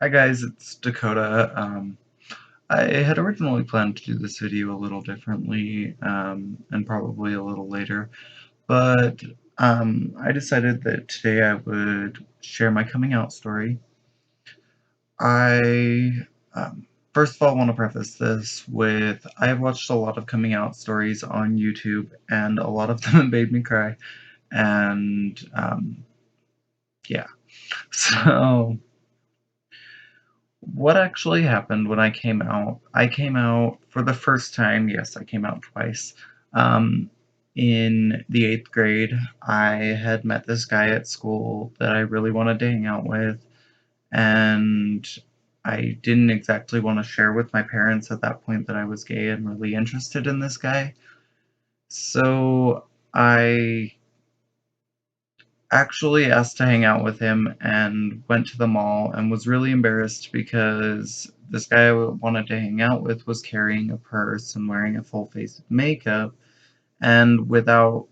Hi guys, it's Dakota. I had originally planned to do this video a little differently, and probably a little later, but I decided that today I would share my coming out story. I first of all want to preface this with I've watched a lot of coming out stories on YouTube, and a lot of them have made me cry, and yeah, so. What actually happened when I came out for the first time. Yes, I came out twice. Um, in the 8th grade, I had met this guy at school that I really wanted to hang out with, and I didn't exactly want to share with my parents at that point that I was gay and really interested in this guy. So I actually asked to hang out with him and went to the mall and was really embarrassed because this guy I wanted to hang out with was carrying a purse and wearing a full face of makeup. And without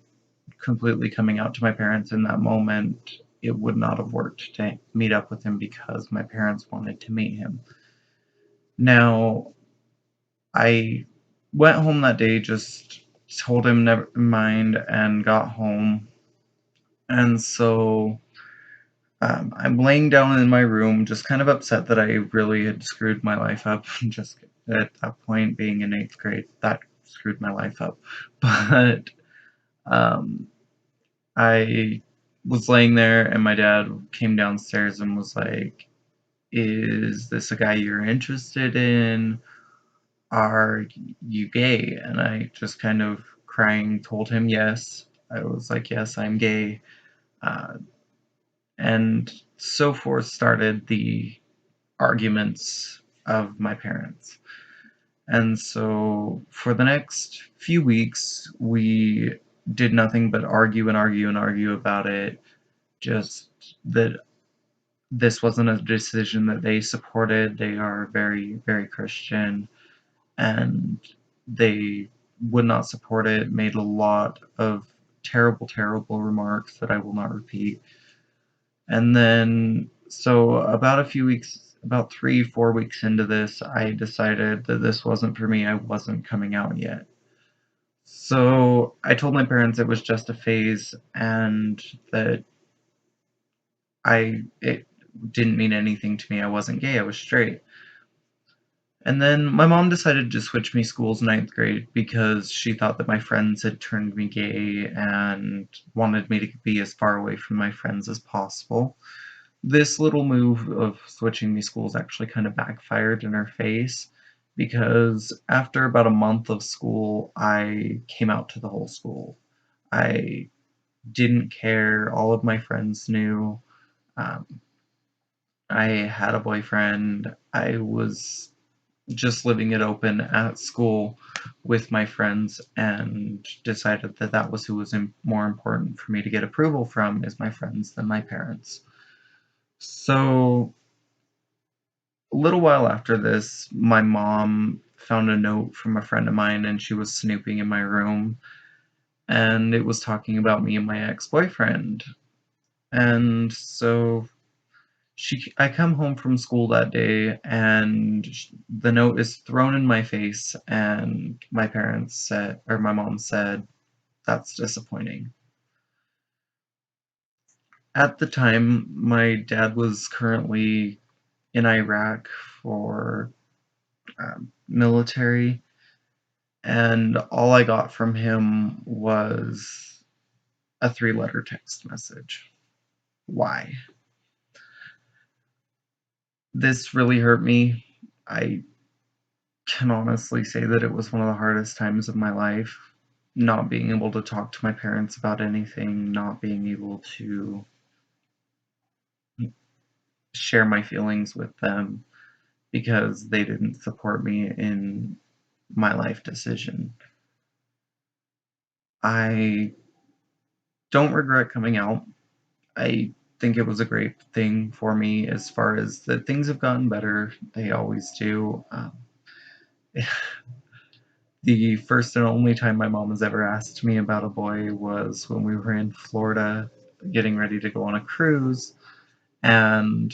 completely coming out to my parents in that moment, it would not have worked to meet up with him because my parents wanted to meet him. Now, I went home that day, just told him never mind, and got home. And so I'm laying down in my room, just kind of upset that I really had screwed my life up. Just at that point, being in 8th grade, that screwed my life up. But um, I was laying there, and my dad came downstairs and was like, "Is this a guy you're interested in? Are you gay?" And I just kind of crying told him yes. I was like, "Yes, I'm gay." Uh, and so forth started the arguments of my parents. And so for the next few weeks, we did nothing but argue and argue and argue about it. Just that this wasn't a decision that they supported. They are very, very Christian, and they would not support it, made a lot of terrible, terrible remarks that I will not repeat. And then, so about 3, 4 weeks into this, I decided that this wasn't for me. I wasn't coming out yet. So I told my parents it was just a phase and that it didn't mean anything to me. I wasn't gay, I was straight. And then my mom decided to switch me schools 9th grade because she thought that my friends had turned me gay and wanted me to be as far away from my friends as possible. This little move of switching me schools actually kind of backfired in her face because after about a month of school, I came out to the whole school. I didn't care. All of my friends knew. Um, I had a boyfriend. I was just living it open at school with my friends and decided that that was who was more important for me to get approval from is my friends than my parents. So a little while after this, my mom found a note from a friend of mine and she was snooping in my room and it was talking about me and my ex-boyfriend. And so I come home from school that day and the note is thrown in my face and my mom said, "That's disappointing." At the time, my dad was currently in Iraq for military, and all I got from him was a 3-letter text message. Why? This really hurt me. I can honestly say that it was one of the hardest times of my life, not being able to talk to my parents about anything, not being able to share my feelings with them because they didn't support me in my life decision. I don't regret coming out. I think it was a great thing for me as far as that things have gotten better. They always do. The first and only time my mom has ever asked me about a boy was when we were in Florida getting ready to go on a cruise, and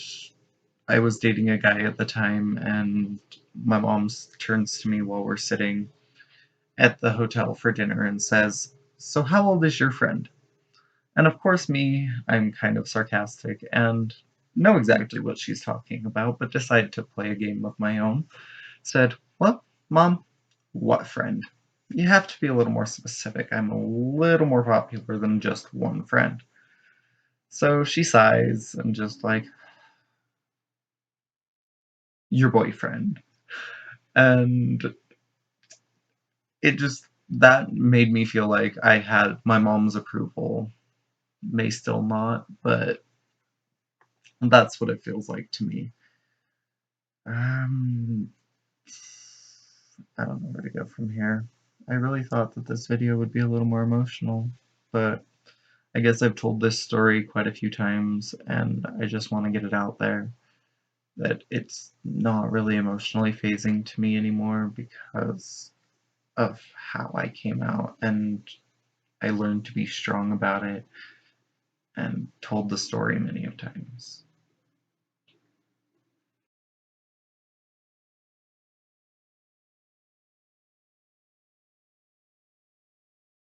I was dating a guy at the time, and my mom turns to me while we're sitting at the hotel for dinner and says, "So, how old is your friend?" And of course, I'm kind of sarcastic and know exactly what she's talking about, but decide to play a game of my own. Said, "Well, Mom, what friend? You have to be a little more specific. I'm a little more popular than just one friend." So she sighs and just like, "Your boyfriend." And that made me feel like I had my mom's approval. May still not, but that's what it feels like to me. Um, I don't know where to go from here. I really thought that this video would be a little more emotional, but I guess I've told this story quite a few times, and I just want to get it out there that it's not really emotionally phasing to me anymore because of how I came out, and I learned to be strong about it and told the story many of times.